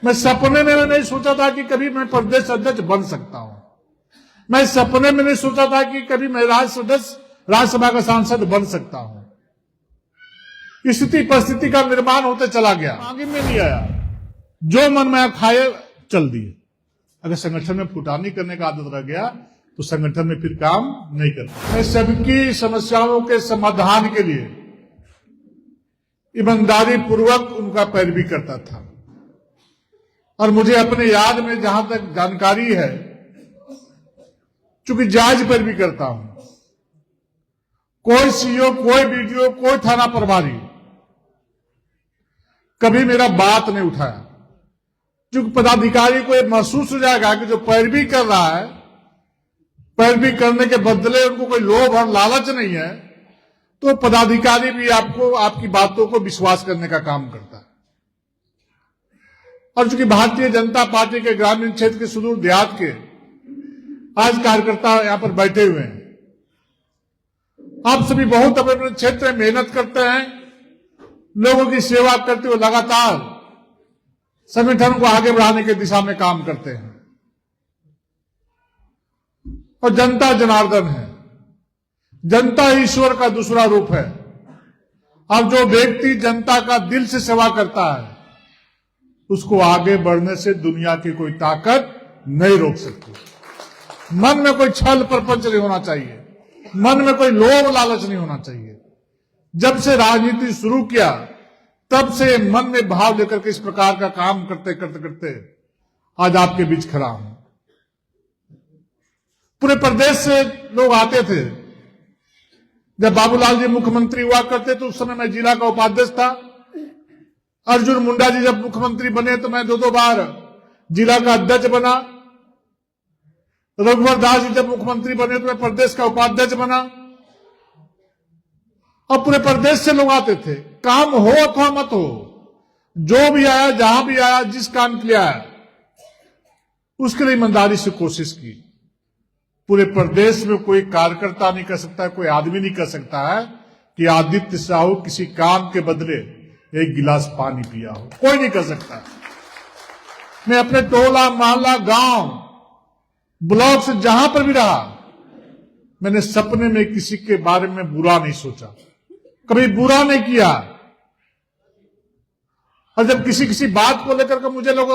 मैं सपने में नहीं सोचा था कि कभी मैं प्रदेश अध्यक्ष बन सकता हूं। मैं सपने में नहीं सोचा था कि कभी मैं राज्यसभा का सांसद बन सकता हूं। स्थिति परिस्थिति का निर्माण होते चला गया, आगे में नहीं आया, जो मन में खाए चल दिए। अगर संगठन में फुटानी करने का आदत रह गया तो संगठन में फिर काम नहीं करता। मैं सबकी समस्याओं के समाधान के लिए ईमानदारी पूर्वक उनका पैरवी करता था और मुझे अपने याद में जहां तक जानकारी है, चूंकि जायज पैरवी करता हूं, कोई सीओ, कोई बीडीओ, कोई थाना प्रभारी कभी मेरा बात नहीं उठाया। क्योंकि पदाधिकारी को यह महसूस हो जाएगा कि जो पैरवी कर रहा है, पैरवी करने के बदले उनको कोई लोभ और लालच नहीं है, तो पदाधिकारी भी आपकी बातों को विश्वास करने का काम करता है। और चूंकि भारतीय जनता पार्टी के ग्रामीण क्षेत्र के सुदूर देहात के आज कार्यकर्ता यहां पर बैठे हुए हैं, आप सभी बहुत अपने क्षेत्र में मेहनत करते हैं, लोगों की सेवा करते हुए लगातार संगठन को आगे बढ़ाने की दिशा में काम करते हैं। और जनता जनार्दन है, जनता ईश्वर का दूसरा रूप है। अब जो व्यक्ति जनता का दिल से सेवा करता है, उसको आगे बढ़ने से दुनिया की कोई ताकत नहीं रोक सकती। मन में कोई छल प्रपंच नहीं होना चाहिए, मन में कोई लोभ लालच नहीं होना चाहिए। जब से राजनीति शुरू किया तब से मन में भाव लेकर के इस प्रकार का काम करते करते करते आज आपके बीच खड़ा हूं। पूरे प्रदेश से लोग आते थे। जब बाबूलाल जी मुख्यमंत्री हुआ करते तो उस समय मैं जिला का उपाध्यक्ष था। अर्जुन मुंडा जी जब मुख्यमंत्री बने तो मैं दो बार जिला का अध्यक्ष बना। रघुवर दास जी जब मुख्यमंत्री बने तो मैं प्रदेश का उपाध्यक्ष बना। और पूरे प्रदेश से लोग आते थे, काम हो अथवा मत हो, जो भी आया, जहां भी आया, जिस काम के लिए आया, उसके लिए ईमानदारी से कोशिश की। पूरे प्रदेश में कोई कार्यकर्ता नहीं कर सकता, कोई आदमी नहीं कर सकता है कि आदित्य साहू किसी काम के बदले एक गिलास पानी पिया हो, कोई नहीं कर सकता। मैं अपने टोला, मोहल्ला, गांव, ब्लॉक से जहां पर भी रहा, मैंने सपने में किसी के बारे में बुरा नहीं सोचा, कभी बुरा नहीं किया। और जब किसी बात को लेकर के मुझे लोग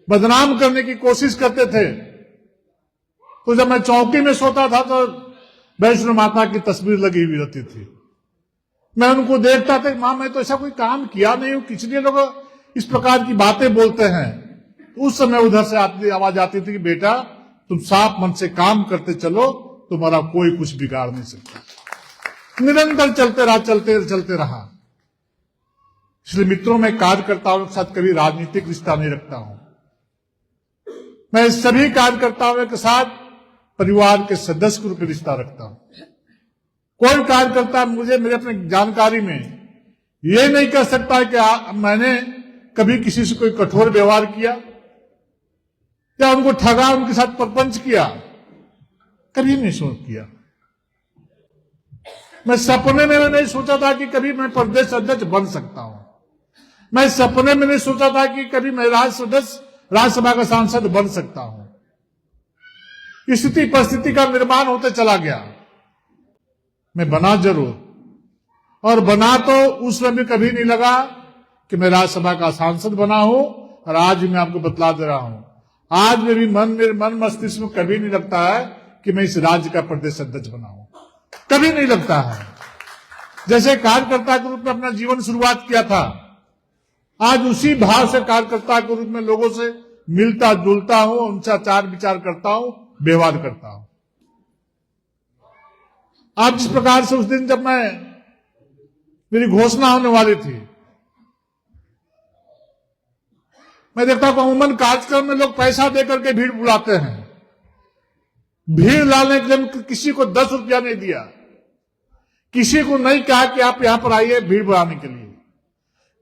बदनाम करने की कोशिश करते थे, तो जब मैं चौकी में सोता था तो वैष्णो माता की तस्वीर लगी हुई रहती थी। मैं उनको देखता था, मां मैं तो ऐसा कोई काम किया नहीं हूं, किसलिए लोग इस प्रकार की बातें बोलते हैं। उस समय उधर से आवाज आती थी कि बेटा तुम साफ मन से काम करते चलो, तुम्हारा कोई कुछ बिगाड़ नहीं सकता। निरंतर चलते रहा। इसलिए मित्रों, मैं कार्यकर्ताओं के साथ कभी राजनीतिक रिश्ता नहीं रखता हूं। मैं सभी कार्यकर्ताओं के साथ परिवार के सदस्य के रूप में रिश्ता रखता हूं। कोई कार्यकर्ता मुझे मेरे अपने जानकारी में यह नहीं कह सकता है कि मैंने कभी किसी से कोई कठोर व्यवहार किया या उनको ठगा, उनके साथ प्रपंच किया, कभी नहीं किया। मैं सपने में नहीं सोचा था कि कभी मैं प्रदेश अध्यक्ष बन सकता हूं। मैं सपने में नहीं सोचा था कि कभी मैं राज्यसभा का सांसद बन सकता हूं। स्थिति परिस्थिति का निर्माण होते चला गया। मैं बना जरूर, और बना तो उस समय भी कभी नहीं लगा कि मैं राज्यसभा का सांसद बना हूं। और आज भी मैं आपको बतला दे रहा हूं, आज में भी मन मस्तिष्क में कभी नहीं लगता है कि मैं इस राज्य का प्रदेश अध्यक्ष बना हूं, कभी नहीं लगता है। जैसे कार्यकर्ता के रूप में अपना जीवन शुरुआत किया था, आज उसी भाव से कार्यकर्ता के रूप में लोगों से मिलता जुलता हूं, उनसे आचार विचार करता हूं, व्यवहार करता हूं। आज जिस प्रकार से उस दिन जब मेरी घोषणा होने वाली थी, मैं देखता हूं अमूमन कार्यक्रम में लोग पैसा देकर के भीड़ बुलाते हैं। भीड़ लाने के लिए किसी को 10 रुपया नहीं दिया, किसी को नहीं कहा कि आप यहां पर आइए भीड़ बुलाने के लिए।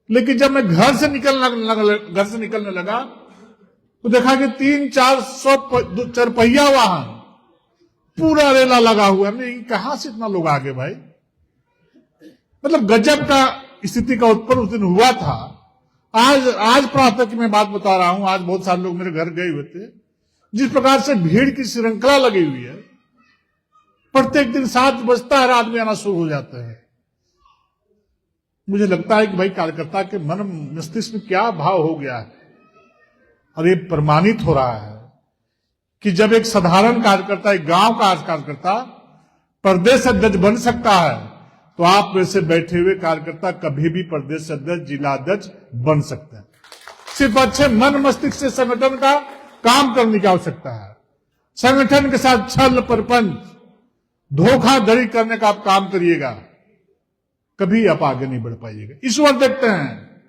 लेकिन जब मैं घर से निकलने लगा तो देखा कि 300-400 चरपहिया वाहन पूरा रेला लगा हुआ है। कहां से इतना लोग आ गए भाई? मतलब गजब का स्थिति का उत्पन्न उस दिन हुआ था। आज प्रातः की मैं बात बता रहा हूं, आज बहुत सारे लोग मेरे घर गए हुए थे। जिस प्रकार से भीड़ की श्रृंखला लगी हुई है, प्रत्येक दिन 7 बजता है आदमी आना शुरू हो जाते हैं। मुझे लगता है कि भाई कार्यकर्ता के मन मस्तिष्क में क्या भाव हो गया है, और ये प्रमाणित हो रहा है कि जब एक साधारण कार्यकर्ता, एक गांव का कार्यकर्ता प्रदेश अध्यक्ष बन सकता है, तो आप में से बैठे हुए कार्यकर्ता कभी भी प्रदेश अध्यक्ष, जिला अध्यक्ष बन सकते हैं। सिर्फ अच्छे मन मस्तिष्क से संगठन का काम करने की आवश्यकता है। संगठन के साथ छल प्रपंच, धोखाधड़ी करने का आप काम करिएगा, कभी आप आगे नहीं बढ़ पाइएगा। ईश्वर देखते हैं।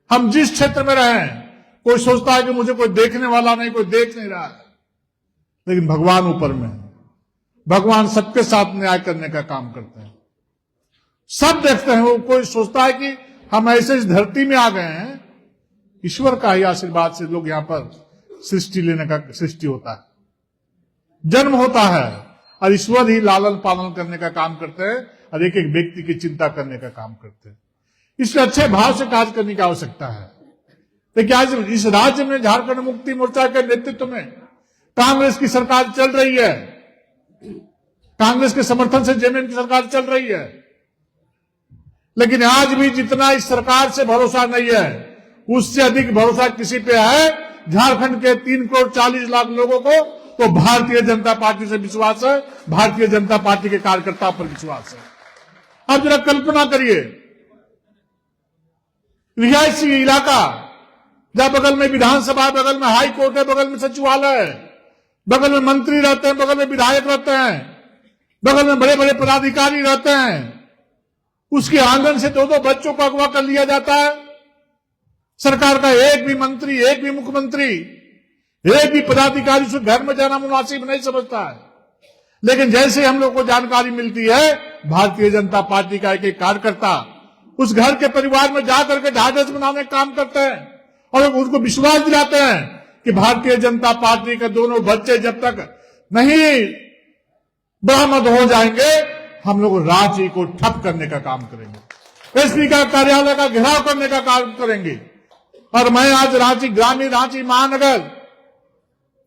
हम जिस क्षेत्र में रहे, कोई सोचता है कि मुझे कोई देखने वाला नहीं, कोई देख नहीं रहा है, लेकिन भगवान ऊपर में है। भगवान सबके साथ न्याय करने का काम करते हैं, सब देखते हैं। वो कोई सोचता है कि हम ऐसे इस धरती में आ गए हैं, ईश्वर का ही आशीर्वाद से लोग यहां पर सृष्टि लेने का, सृष्टि होता है, जन्म होता है, और ईश्वर ही लालन पालन करने का काम करते हैं, और एक एक व्यक्ति की चिंता करने का काम करते हैं। इसलिए अच्छे भाव से कार्य करने की आवश्यकता है। देखिए, आज इस राज्य में झारखंड मुक्ति मोर्चा के नेतृत्व में कांग्रेस की सरकार चल रही है, कांग्रेस के समर्थन से जेएमएम की सरकार चल रही है, लेकिन आज भी जितना इस सरकार से भरोसा नहीं है, उससे अधिक भरोसा किसी पे है? झारखंड के 3 करोड़ 40 लाख लोगों को तो भारतीय जनता पार्टी से विश्वास है, भारतीय जनता पार्टी के कार्यकर्ता पर विश्वास है। अब जरा कल्पना करिए, रिहायशी इलाका, जहां बगल में विधानसभा, बगल में हाई कोर्ट है, बगल में सचिवालय है, बगल में मंत्री रहते हैं, बगल में विधायक रहते हैं, बगल में बड़े बड़े पदाधिकारी रहते हैं, उसके आंगन से 2-2 बच्चों को अगवा कर लिया जाता है। सरकार का एक भी मंत्री, एक भी मुख्यमंत्री, एक भी पदाधिकारी उस घर में जाना मुनासिब नहीं समझता है। लेकिन जैसे हम लोग को जानकारी मिलती है, भारतीय जनता पार्टी का एक एक कार्यकर्ता उस घर के परिवार में जाकर के ढांढस बनाने का काम करते हैं, और उनको विश्वास दिलाते हैं कि भारतीय जनता पार्टी के दोनों बच्चे जब तक नहीं बरामद हो जाएंगे, हम लोग रांची को ठप करने का काम करेंगे, एसपी का कार्यालय का घेराव करने का काम करेंगे। और मैं आज रांची ग्रामीण, रांची महानगर,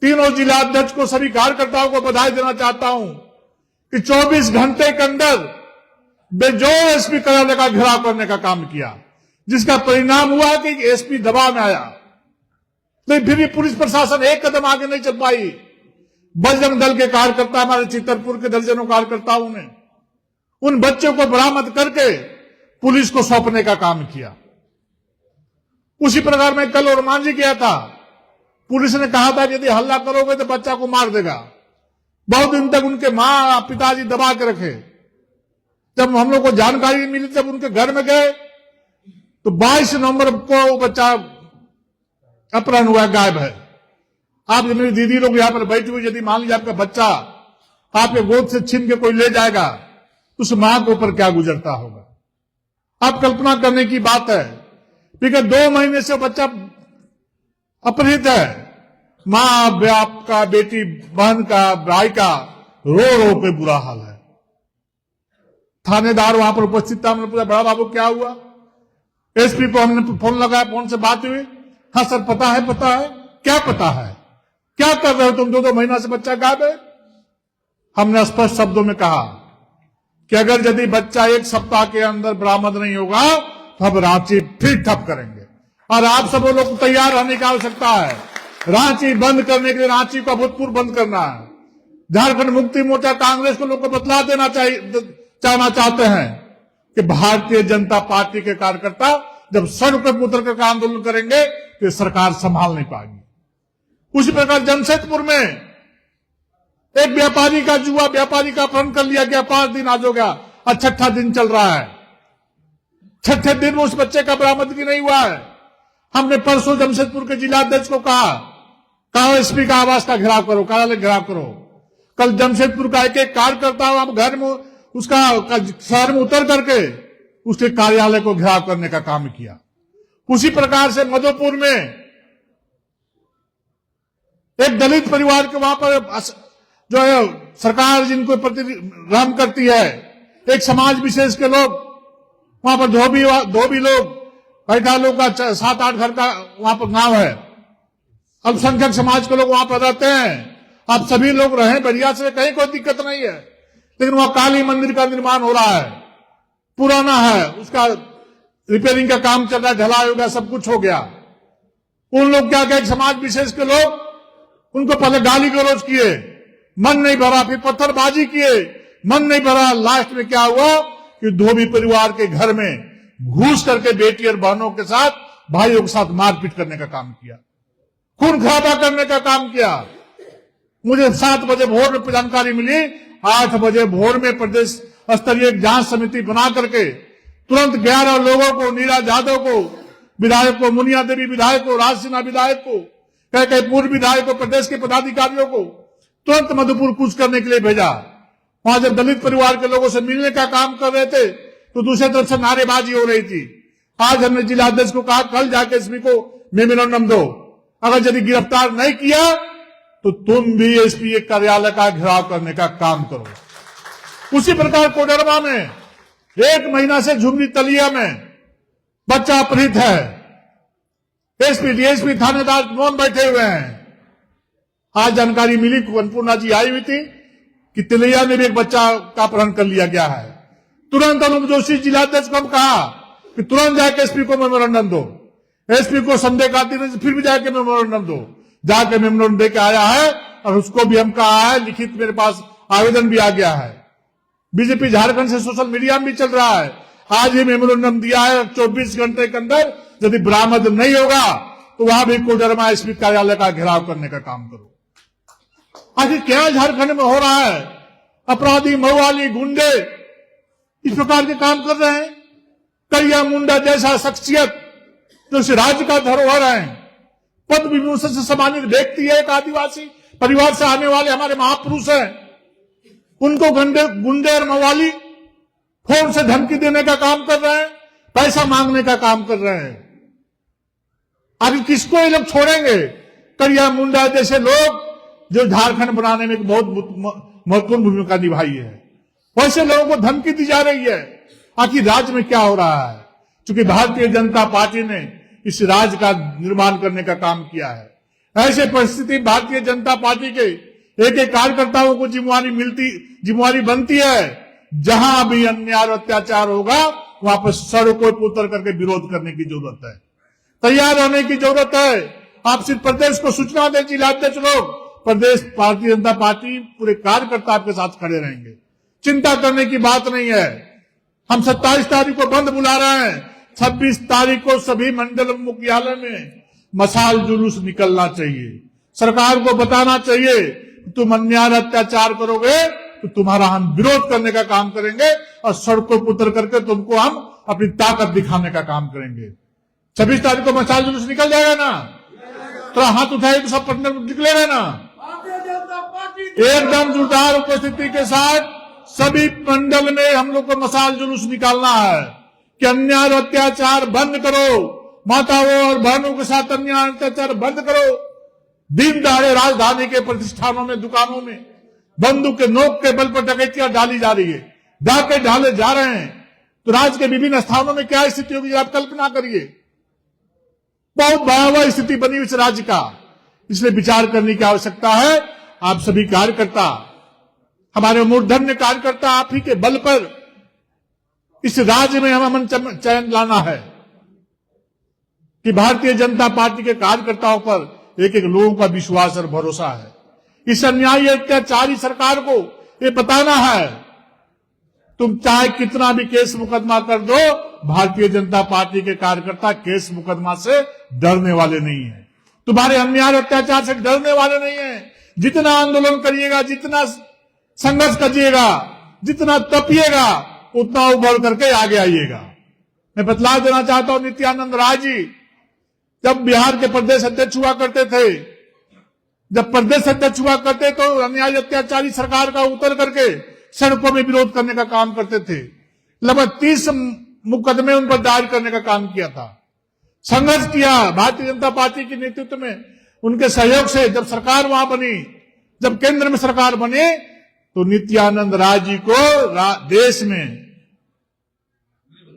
तीनों जिला अध्यक्ष को, सभी कार्यकर्ताओं को बधाई देना चाहता हूं कि 24 घंटे के अंदर बेजोड़ एसपी कार्यालय का घेराव करने का काम किया, जिसका परिणाम हुआ कि एसपी दबाव में आया। लेकिन फिर भी पुलिस प्रशासन एक कदम आगे नहीं चल पाई। बजरंग दल के कार्यकर्ता, हमारे चितरपुर के दर्जनों कार्यकर्ताओं ने उन बच्चों को बरामद करके पुलिस को सौंपने का काम किया। उसी प्रकार मैं कल और मांझी गया था, पुलिस ने कहा था कि यदि हल्ला करोगे तो बच्चा को मार देगा। बहुत दिन तक उनके मां पिताजी दबा के रखे। जब हम लोग को जानकारी मिली, जब उनके घर में गए, तो 22 नवंबर को वो बच्चा अपहरण हुआ, गायब है। आप मेरी दीदी लोग यहां पर बैठी हुई, यदि मान लीजिए आपका बच्चा आपके गोद से छीन के कोई ले जाएगा, तो उस मां के ऊपर क्या गुजरता होगा। आप कल्पना करने की बात है। क्योंकि 2 महीने से बच्चा अपहृत है, मां, बाप का, बेटी, बहन का, भाई का रो रो के बुरा हाल है। थानेदार वहां पर उपस्थित था, हमने पूछा, बड़ा बाबू क्या हुआ? एसपी को हमने फोन लगाया, फोन से बात हुई। हाँ सर, पता है। क्या पता है? क्या कर रहे हो तुम? 2-2 महीना से बच्चा गायब है। हमने स्पष्ट शब्दों में कहा कि अगर यदि बच्चा 1 सप्ताह के अंदर बरामद नहीं होगा, तो हम रांची फिर ठप करेंगे। और आप सब लोग को तैयार रहने की आवश्यकता है। रांची बंद करने के लिए रांची को अभूतपूर्व बंद करना है। झारखंड मुक्ति मोर्चा कांग्रेस को लोग को बतला देना चाहना चाहते हैं कि भारतीय जनता पार्टी के कार्यकर्ता जब सड़क पर उतर कर आंदोलन करेंगे तो सरकार संभाल नहीं पाएगी। उसी प्रकार जमशेदपुर में एक व्यापारी का, जुआ व्यापारी का अपहरण कर लिया गया। 5 दिन आज हो गया और 6ठा दिन चल रहा है। 6ठे दिन में उस बच्चे का बरामदगी नहीं हुआ है। हमने परसों जमशेदपुर के जिला अध्यक्ष को कहा एसपी का आवास का घेराव करो, कार्यालय घेराव करो। कल जमशेदपुर का एक एक कार्यकर्ता हम घर में उसका शहर में उतर करके उसके कार्यालय को घेराव करने का काम किया। उसी प्रकार से मधुपुर में एक दलित परिवार के वहां पर जो है सरकार जिनको प्रति रहम करती है, एक समाज विशेष के लोग वहां पर धोबी लोग पैठा लोग का 7-8 घर का वहां पर गांव है, अल्पसंख्यक समाज के लोग वहां पर रहते हैं। अब सभी लोग रहे बढ़िया से, कहीं कोई दिक्कत नहीं है, लेकिन वहां काली मंदिर का निर्माण हो रहा है, पुराना है, उसका रिपेयरिंग का काम चल रहा है, ढलाई हो गया, सब कुछ हो गया। उन लोग क्या कहे, समाज विशेष के लोग उनको पहले गाली गलौज किए, मन नहीं भरा, फिर पत्थरबाजी किए, मन नहीं भरा। लास्ट में क्या हुआ कि धोबी परिवार के घर में घुस करके बेटी और बहनों के साथ, भाइयों के साथ मारपीट करने का काम किया, खून खराबा करने का काम किया। मुझे 7 बजे भोर में जानकारी मिली, 8 बजे भोर में प्रदेश स्तरीय जांच समिति बना करके तुरंत 11 लोगों को, नीरज यादव को विधायक को, मुनिया देवी विधायक को, राज सिन्हा विधायक को, कई पूर्व विधायक को, प्रदेश के पदाधिकारियों को तुरंत मधुपुर कूच करने के लिए भेजा। वहां जब दलित परिवार के लोगों से मिलने का काम कर रहे थे तो दूसरी तरफ से नारेबाजी हो रही थी। आज हमने जिलाध्यक्ष को कहा, कल जाके एसपी को मेमोरेंडम दो, अगर यदि गिरफ्तार नहीं किया तो तुम भी एसपी कार्यालय का घेराव करने का काम करो। उसी प्रकार कोडरमा में 1 महीना से झुमरी तलिया में बच्चा अपहृत है, एसपी डीएसपी थानेदार मौन बैठे हुए हैं। आज जानकारी मिली, अन्नपूर्णा जी आई हुई थी कि तिलैया में भी एक बच्चा का अपहरण कर लिया गया है। तुरंत अनुप जोशी जिलाध्यक्ष को हम कहा कि तुरंत जाके एसपी को मेमोरेंडम दो, एसपी को संदेह का फिर भी जाके मेमोरेंडम दो। जाके मेमोरेंडम दे के आया है और उसको भी हम कहा है, लिखित मेरे पास आवेदन भी आ गया है। बीजेपी झारखंड से सोशल मीडिया में भी चल रहा है, आज ये मेमोरेंडम दिया है, 24 घंटे के अंदर यदि बरामद नहीं होगा तो वहां भी कोडरमा एसपी कार्यालय का घेराव करने का काम करो। आखिर क्या झारखंड में हो रहा है? अपराधी, महुआली, गुंडे इस प्रकार के काम कर रहे हैं। करिया मुंडा जैसा शख्सियत जो इस राज्य का धरोहर है, पद्म विभूषण से सम्मानित व्यक्ति है, एक आदिवासी परिवार से आने वाले हमारे महापुरुष हैं, उनको गुंडे और मवाली फोन से धमकी देने का काम कर रहे हैं, पैसा मांगने का काम कर रहे हैं। आगे किसको ये लोग छोड़ेंगे? करिया मुंडा जैसे लोग जो झारखंड बनाने में एक बहुत महत्वपूर्ण भूमिका निभाई है, वैसे लोगों को धमकी दी जा रही है। आखिर राज्य में क्या हो रहा है? क्योंकि भारतीय जनता पार्टी ने इस राज्य का निर्माण करने का काम किया है। ऐसे परिस्थिति भारतीय जनता पार्टी के एक एक कार्यकर्ताओं को जिम्मेवारी बनती है, जहां भी अन्याय और अत्याचार होगा वहां पर सड़कों पर उतर करके विरोध करने की जरूरत है, तैयार होने की जरूरत है। आप सिर्फ प्रदेश को सूचना दें, जिलाध्यक्ष लोग, प्रदेश भारतीय जनता पार्टी पूरे कार्यकर्ता आपके साथ खड़े रहेंगे, चिंता करने की बात नहीं है। हम 27 तारीख को बंद बुला रहे हैं, 26 तारीख को सभी मंडल मुख्यालय में मशाल जुलूस निकलना चाहिए। सरकार को बताना चाहिए तुम अन्याय अत्याचार करोगे तो तुम्हारा हम विरोध करने का काम करेंगे और सड़कों पर उतर करके तुमको हम अपनी ताकत दिखाने का काम करेंगे। 26 तारीख को मशाल जुलूस निकल जाएगा ना? तो हाथ उठाए तो सब पटना निकलेगा ना? एकदम जोरदार उपस्थिति के साथ सभी मंडल में हम लोग को मशाल जुलूस निकालना है कि अन्याय और अत्याचार बंद करो, माताओं और बहनों के साथ अन्याय अत्याचार बंद करो। दिन दहाड़े राजधानी के प्रतिष्ठानों में, दुकानों में बंदूक के नोक के बल पर डकैतियां डाली जा रही है, डाके डाले जा रहे हैं। तो राज्य के विभिन्न स्थानों में क्या स्थिति होगी आप कल्पना करिए। बहुत भयावह स्थिति बनी इस राज्य का, इसलिए विचार करने की आवश्यकता है। आप सभी कार्यकर्ता, हमारे मूर्धन्य कार्यकर्ता, आप ही के बल पर इस राज्य में हम अमन चैन लाना है कि भारतीय जनता पार्टी के कार्यकर्ताओं पर एक एक लोगों का विश्वास और भरोसा है। इस अन्यायी अत्याचारी सरकार को ये बताना है, तुम चाहे कितना भी केस मुकदमा कर दो, भारतीय जनता पार्टी के कार्यकर्ता केस मुकदमा से डरने वाले नहीं है, तुम्हारे अन्याय अत्याचार से डरने वाले नहीं है। जितना आंदोलन करिएगा, जितना संघर्ष करिएगा, जितना तपिएगा, उतना उभर करके आगे आइएगा। मैं बतला देना चाहता हूं, नित्यानंद राय जी जब बिहार के प्रदेश अध्यक्ष हुआ करते थे, जब प्रदेश अध्यक्ष हुआ करते तो अन्याय अत्याचारी सरकार का उतर करके सड़कों में विरोध करने का काम करते थे। लगभग 30 मुकदमे उन पर दायर करने का काम किया था, संघर्ष किया। भारतीय जनता पार्टी के नेतृत्व में, उनके सहयोग से जब सरकार वहां बनी, जब केंद्र में सरकार बनी, तो नित्यानंद राय जी को देश में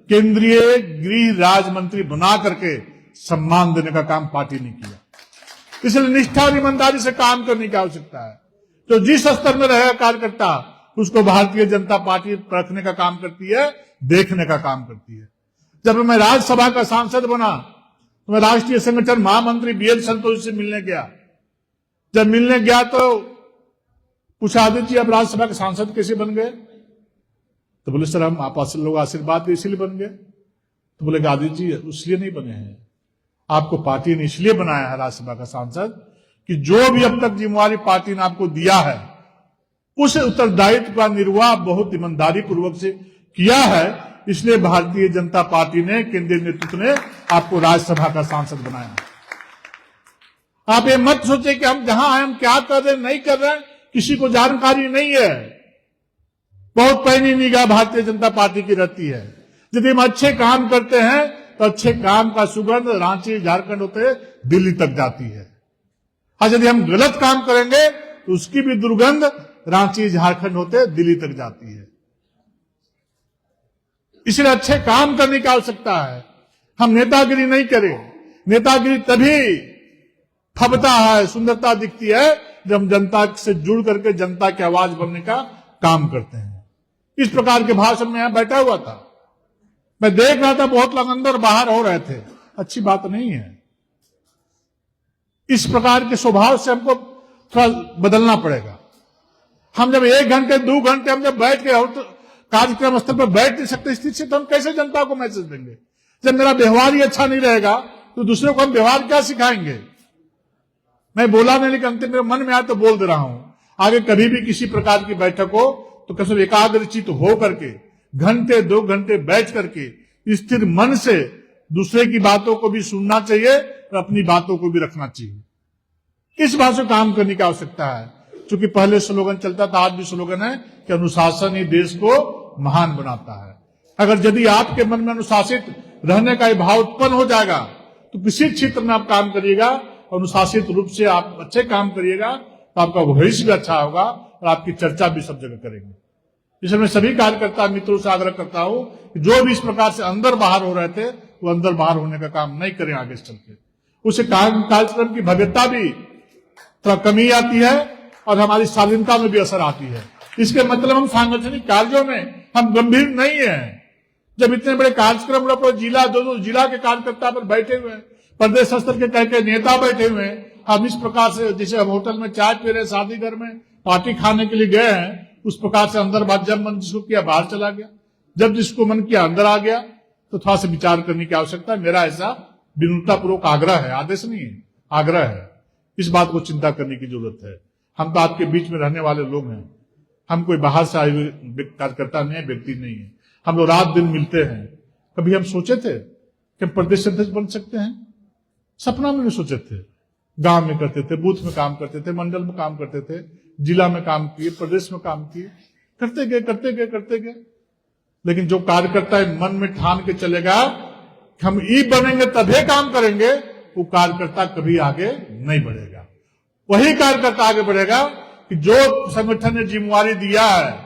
केंद्रीय गृह राज्य मंत्री बना करके सम्मान देने का काम पार्टी ने किया। इसलिए निष्ठा और ईमानदारी से काम करने की आवश्यकता है। तो जिस स्तर में रहेगा कार्यकर्ता, उसको भारतीय जनता पार्टी परखने का काम करती है, देखने का काम करती है। जब मैं राज्यसभा का सांसद बना तो मैं राष्ट्रीय संगठन महामंत्री BL संतोष से मिलने गया। जब मिलने गया तो पूछा, आदित्य जी आप राज्यसभा के सांसद कैसे बन गए? तो बोले सर हम आपस लोग आशीर्वाद दे इसलिए बन गए। तो बोले आदित्य जी इसलिए नहीं बने हैं, आपको पार्टी ने इसलिए बनाया है राज्यसभा का सांसद कि जो भी अब तक जिम्मेवारी पार्टी ने आपको दिया है उस उत्तरदायित्व का निर्वाह बहुत ईमानदारी पूर्वक से किया है। इसलिए भारतीय जनता पार्टी ने, केंद्रीय नेतृत्व ने आपको राज्यसभा का सांसद बनाया। आप ये मत सोचे कि हम जहां आए हम क्या कर रहे हैं नहीं कर रहे हैं, किसी को जानकारी नहीं है। बहुत पैनी निगाह भारतीय जनता पार्टी की रहती है। यदि हम अच्छे काम करते हैं तो अच्छे काम का सुगंध रांची झारखंड होते दिल्ली तक जाती है, और यदि हम गलत काम करेंगे तो उसकी भी दुर्गंध रांची झारखंड होते दिल्ली तक जाती है। इसलिए अच्छे काम करने की आवश्यकता है। हम नेतागिरी नहीं करें। नेतागिरी तभी फबता है, सुंदरता दिखती है जब हम जनता से जुड़ करके जनता की आवाज बनने का काम करते हैं। इस प्रकार के भाषण में यहां बैठा हुआ था, मैं देख रहा था बहुत लोग अंदर बाहर हो रहे थे। अच्छी बात नहीं है। इस प्रकार के स्वभाव से हमको थोड़ा बदलना पड़ेगा। हम जब 1 घंटे 2 घंटे हम जब बैठ के कार्यक्रम स्थल पर बैठ नहीं सकते स्थिति से, तो हम कैसे जनता को मैसेज देंगे? जब मेरा व्यवहार ही अच्छा नहीं रहेगा तो दूसरों को हम व्यवहार क्या सिखाएंगे? मैं बोला नहीं, लेकिन अंतिम मेरे मन में आया तो बोल दे रहा हूं। आगे कभी भी किसी प्रकार की बैठक हो तो कसम एकाग्रचित हो करके घंटे 2 घंटे बैठ करके स्थिर मन से दूसरे की बातों को भी सुनना चाहिए और अपनी बातों को भी रखना चाहिए। इस बात से काम करने की आवश्यकता है। क्योंकि पहले स्लोगन चलता था, आज भी स्लोगन है कि अनुशासन ही देश को महान बनाता है। अगर यदि आपके मन में अनुशासित रहने का भाव उत्पन्न हो जाएगा तो किसी क्षेत्र में आप काम करिएगा, अनुशासित रूप से आप अच्छे काम करिएगा तो आपका भविष्य भी अच्छा होगा और आपकी चर्चा भी सब जगह करेंगे। इसलिए मैं सभी कार्यकर्ता मित्रों से आग्रह करता हूं कि जो भी इस प्रकार से अंदर बाहर हो रहे थे वो अंदर बाहर होने का काम नहीं करें आगे चल के। उससे कार्यक्रम की भव्यता भी थोड़ा कमी आती है और हमारी शालीनता में भी असर आती है। इसके मतलब हम सांगठनिक कार्यों में हम गंभीर नहीं है। जब इतने बड़े कार्यक्रम जिला 2 जिला के कार्यकर्ता पर बैठे हुए हैं, प्रदेश स्तर के कई नेता बैठे हुए हैं, हम इस प्रकार से जैसे हम होटल में चाय पी रहे, शादी घर में पार्टी खाने के लिए गए हैं, उस प्रकार से अंदर बात जब मन जिसको किया बाहर चला गया, जब जिसको मन किया अंदर आ गया, तो थोड़ा सा विचार करने की आवश्यकता है। मेरा ऐसा विनम्रतापूर्वक आग्रह है, आदेश नहीं है, आग्रह है। इस बात को चिंता करने की जरूरत है। हम तो आपके बीच में रहने वाले लोग हैं, हम कोई बाहर से आए हुए कार्यकर्ता नहीं है, व्यक्ति नहीं है। हम लोग रात दिन मिलते हैं। कभी हम सोचे थे कि प्रदेश अध्यक्ष बन सकते हैं? सपना में नहीं सोचे थे। गांव में करते थे, बूथ में काम करते थे, मंडल में काम करते थे, जिला में काम किए, प्रदेश में काम किए, करते गए। लेकिन जो कार्यकर्ता मन में ठान के चलेगा कि हम ई बनेंगे तभी काम करेंगे, वो कार्यकर्ता कभी आगे नहीं बढ़ेगा। वही कार्यकर्ता आगे बढ़ेगा कि जो संगठन ने जिम्मेवारी दिया है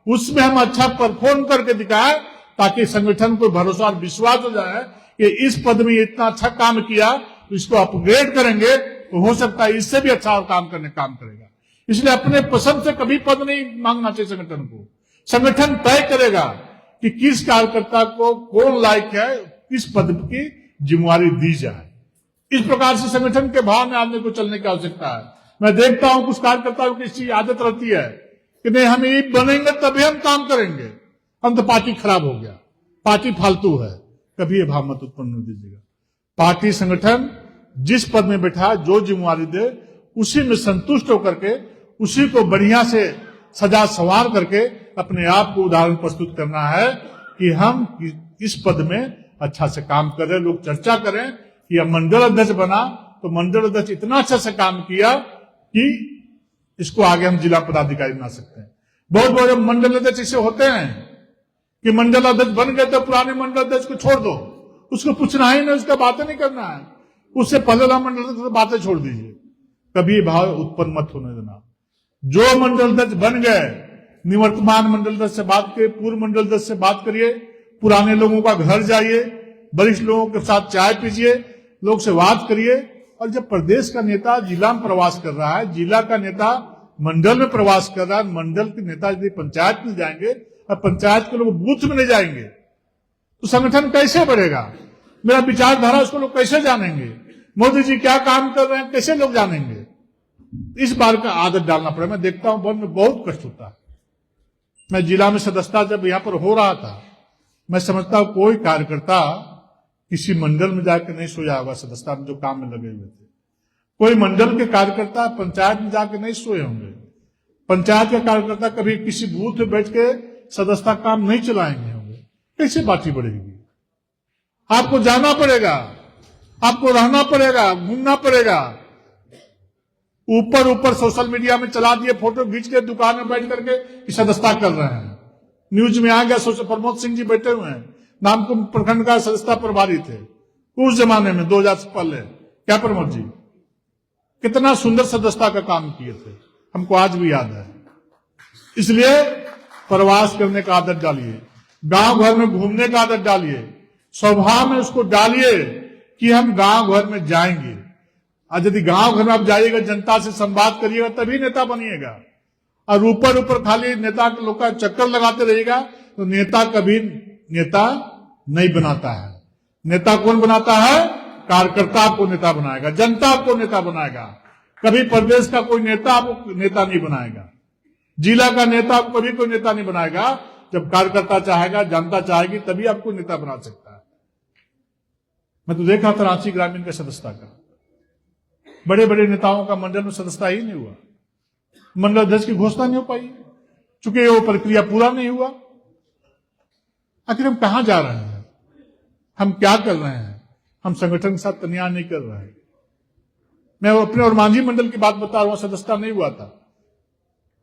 उसमें हम अच्छा परफॉर्म करके दिखाएं, ताकि संगठन को भरोसा और विश्वास हो जाए कि इस पद में इतना अच्छा काम किया, तो इसको अपग्रेड करेंगे तो हो सकता है इससे भी अच्छा काम करेगा। इसलिए अपने पसंद से कभी पद नहीं मांगना चाहिए। संगठन को संगठन तय करेगा कि किस कार्यकर्ता को कौन लायक है, किस पद की जिम्मेवारी दी जाए। इस प्रकार से संगठन के भाव में आदमी को चलने की आवश्यकता है। मैं देखता हूं कुछ कार्यकर्ताओं की इसी आदत रहती है कि नहीं हम ये बनेंगे तभी हम काम करेंगे, हम तो पार्टी खराब हो गया, पार्टी फालतू है। कभी ये भाव मत उत्पन्न नहीं दीजिएगा। पार्टी संगठन जिस पद में बैठा जो जिम्मेवारी दे उसी में संतुष्ट होकर के उसी को बढ़िया से सजा संवार करके अपने आप को उदाहरण प्रस्तुत करना है कि हम इस पद में अच्छा से काम कर रहे, लोग चर्चा करें कि मंडल अध्यक्ष बना तो मंडल अध्यक्ष इतना अच्छा से काम किया कि इसको आगे हम जिला पदाधिकारी बना सकते हैं। बहुत बड़े मंडल अध्यक्ष ऐसे होते हैं कि मंडल अध्यक्ष बन गए तो पुराने मंडल अध्यक्ष को छोड़ दो, उसको पूछना ही नहीं, उसका बातें नहीं करना है, उससे पहले मंडल अध्यक्ष बातें छोड़ दीजिए। कभी भाव उत्पन्न मत होने देना। जो मंडल अध्यक्ष बन गए, निवर्तमान मंडल अध्यक्ष से बात करिए, पूर्व मंडल अध्यक्ष से बात करिए, पुराने लोगों का घर जाइए, वरिष्ठ लोगों के साथ चाय पीजिए, लोग से बात करिए। और जब प्रदेश का नेता जिला में प्रवास कर रहा है, जिला का नेता मंडल में प्रवास कर रहा है, मंडल के नेता यदि पंचायत में जाएंगे और पंचायत के लोग बूथ में नहीं जाएंगे तो संगठन कैसे बढ़ेगा? मेरा विचारधारा उसको लोग कैसे जानेंगे? मोदी जी क्या काम कर रहे हैं कैसे लोग जानेंगे? इस बार का आदत डालना पड़ेगा। मैं देखता हूं वन में बहुत कष्ट होता है। मैं जिला में सदस्यता जब यहां पर हो रहा था, मैं समझता हूं कोई कार्यकर्ता किसी मंडल में जाकर नहीं सोया होगा। सदस्यता में जो काम में लगे हुए थे, कोई मंडल के कार्यकर्ता पंचायत में जाकर नहीं सोए होंगे। पंचायत के कार्यकर्ता कभी किसी बूथ में बैठ के सदस्यता काम नहीं चलाएंगे होंगे। कैसे पार्टी बढ़ेगी? आपको जाना पड़ेगा, आपको रहना पड़ेगा, घूमना पड़ेगा। ऊपर ऊपर सोशल मीडिया में चला दिए फोटो खींच के दुकान में बैठ करके सदस्यता कर रहे हैं। न्यूज में आ गया, प्रमोद सिंह जी बैठे हुए हैं, नामकुम प्रखंड का सदस्यता प्रभारी थे उस जमाने में 2000 से पहले। क्या प्रमोद जी कितना सुंदर सदस्यता का काम किए थे, हमको आज भी याद है। इसलिए प्रवास करने का आदत डालिए, गांव घर में घूमने का आदत डालिए, स्वभाव में उसको डालिए कि हम गांव घर में जाएंगे। आज यदि गांव घर में आप जाइएगा, जनता से संवाद करिएगा, तभी नेता बनिएगा। और ऊपर ऊपर खाली नेता के लोग का चक्कर लगाते रहिएगा तो नेता कभी नेता नहीं बनाता है। नेता कौन बनाता है? कार्यकर्ता आपको नेता बनाएगा, जनता आपको नेता बनाएगा। कभी प्रदेश का कोई नेता आपको नेता नहीं बनाएगा, जिला का नेता आपको कभी कोई नेता नहीं बनाएगा। जब कार्यकर्ता चाहेगा, जनता चाहेगी, तभी आपको नेता बना सकता है। मैं तो देखा था रांची ग्रामीण का सदस्यता का, बड़े बड़े नेताओं का मंडल में सदस्यता ही नहीं हुआ, मंडल अध्यक्ष की घोषणा नहीं हो पाई, चूंकि वो प्रक्रिया पूरा नहीं हुआ। आखिर हम कहां जा रहे हैं? हम क्या कर रहे हैं? हम संगठन के साथ अन्याय नहीं कर रहे हैं। मैं अपने और मांझी मंडल की बात बता रहा हूं, सदस्यता नहीं हुआ था,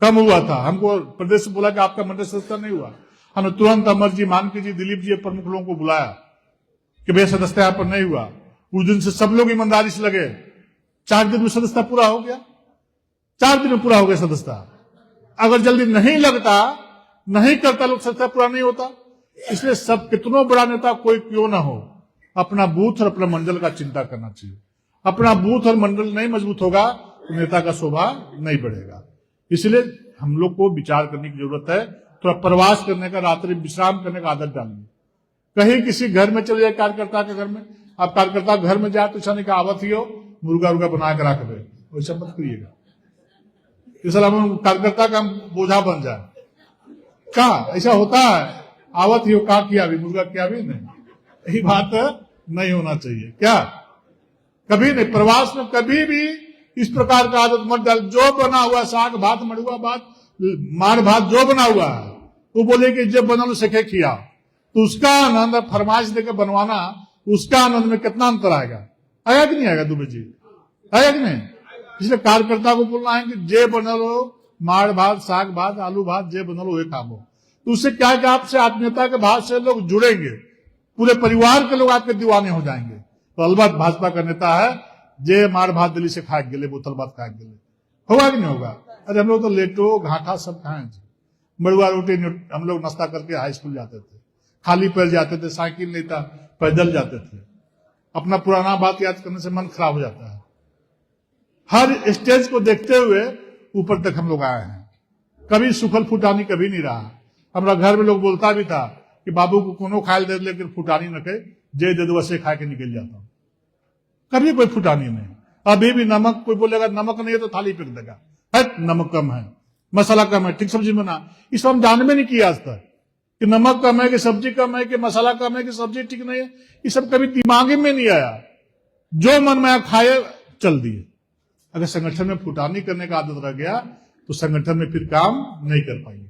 कम हुआ था। हमको प्रदेश से बोला कि आपका मंडल सदस्यता नहीं हुआ। हमने तुरंत अमर जी, मानकी जी, दिलीप जी, प्रमुख लोगों को बुलाया कि भैया सदस्यता यहां पर नहीं हुआ। उस दिन से सब लोग ईमानदारी से लगे। 4 दिन में सदस्यता पूरा हो गया, 4 दिन में पूरा हो गया सदस्यता। अगर जल्दी नहीं लगता, नहीं करता लोग, सदस्यता पूरा नहीं होता। इसलिए सब कितनों बड़ा नेता कोई क्यों ना हो, अपना बूथ और अपना मंडल का चिंता करना चाहिए। अपना बूथ और मंडल नहीं मजबूत होगा तो नेता का शोभा नहीं बढ़ेगा। इसलिए हम लोग को विचार करने की जरूरत है। थोड़ा प्रवास करने का, रात्रि विश्राम करने का आदत डालिए। कहीं किसी घर में चले जाए, कार्यकर्ता के घर में, आप कार्यकर्ता घर में जाए तो ऐसा नहीं आवत ही हो मुर्गा उर्गा बना के रख दे, वैसा मत करिएगा। इसलिए हम कार्यकर्ता का बोझा बन जाए। क्या ऐसा होता है? आवत ही हो, का किया भी मुर्गा किया भी नहीं, यही बात नहीं होना चाहिए। क्या कभी नहीं, प्रवास में कभी भी इस प्रकार का आदत मत डाल। जो बना हुआ साग भात, मड़ुआ भात, मार भात जो बना हुआ है, वो बोले कि जब बना लो सके खिया, तो उसका आनंद फरमाइश देकर बनवाना, उसका आनंद में कितना अंतर आएगा? आया कि नहीं आएगा? दुबे जी आया कि नहीं? इसलिए कार्यकर्ता को बोलना है कि जे बनलो मार भात, साग भात, आलू भात, जे बनलो वे खाबो। तो उससे क्या है कि आपसे आत्मीयता के भाव से लोग जुड़ेंगे, पूरे परिवार के लोग आपके दीवाने हो जाएंगे। तो अलबत्त भाजपा का नेता है, जे मार भात दिल्ली से खा के बोतल भात खा के होगा कि नहीं होगा? अरे हम लोग तो लेटो घाटा सब खाए, मड़ुआ रोटी हम लोग नाश्ता करके हाई स्कूल जाते थे, खाली पैर जाते थे, साइकिल नहीं था, पैदल जाते थे। अपना पुराना बात याद करने से मन खराब हो जाता है। हर स्टेज को देखते हुए ऊपर तक हम लोग आए हैं। कभी सुखल फुटानी कभी नहीं रहा। हमारा घर में लोग बोलता भी था कि बाबू को कोनो खायल दे, लेकिन फुटानी न कहे, जे दे दो वैसे खा के निकल जाता हूं। कभी कोई फुटानी नहीं। अभी भी नमक, कोई बोलेगा नमक नहीं है तो थाली फेंक देगा, है नमक कम है, मसाला कम है, ठीक सब्जी बना। इस हम जानते नहीं किया आज तक कि नमक कम है, कि सब्जी कम है, कि मसाला कम है, कि सब्जी ठीक नहीं है। ये सब कभी दिमाग में नहीं आया। जो मन में खाए चल दिए। अगर संगठन में फुटानी करने का आदत रह गया तो संगठन में फिर काम नहीं कर पाएंगे।